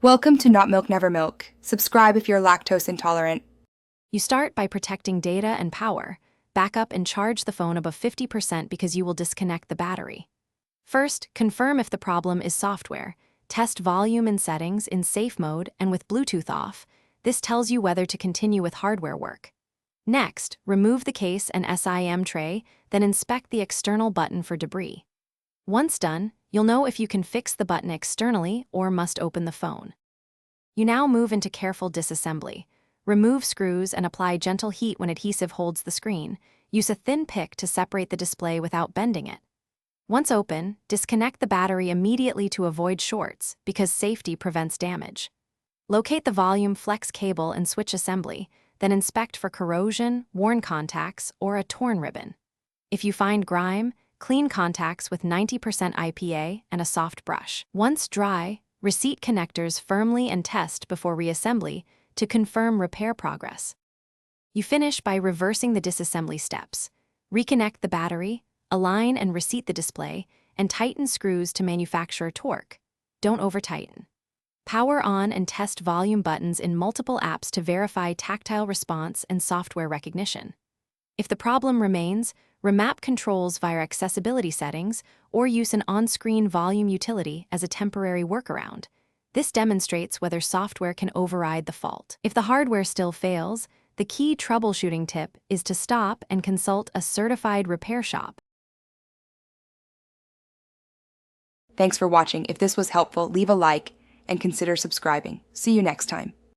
Welcome to Not Milk Never Milk. Subscribe if you're lactose intolerant. You start by protecting data and power. Back up and charge the phone above 50% because you will disconnect the battery. First, confirm if the problem is software. Test volume and settings in safe mode and with Bluetooth off. This tells you whether to continue with hardware work. Next, remove the case and SIM tray, then inspect the external button for debris. Once done, you'll know if you can fix the button externally or must open the phone. You now move into careful disassembly. Remove screws and apply gentle heat when adhesive holds the screen. Use a thin pick to separate the display without bending it. Once open, disconnect the battery immediately to avoid shorts because safety prevents damage. Locate the volume flex cable and switch assembly, then inspect for corrosion, worn contacts, or a torn ribbon. If you find grime, clean contacts with 90% IPA and a soft brush. Once dry, reseat connectors firmly and test before reassembly to confirm repair progress. You finish by reversing the disassembly steps. Reconnect the battery, align and reseat the display, and tighten screws to manufacturer torque. Don't over-tighten. Power on and test volume buttons in multiple apps to verify tactile response and software recognition. If the problem remains, remap controls via accessibility settings or use an on-screen volume utility as a temporary workaround. This demonstrates whether software can override the fault. If the hardware still fails, the key troubleshooting tip is to stop and consult a certified repair shop. Thanks for watching. If this was helpful, leave a like and consider subscribing. See you next time.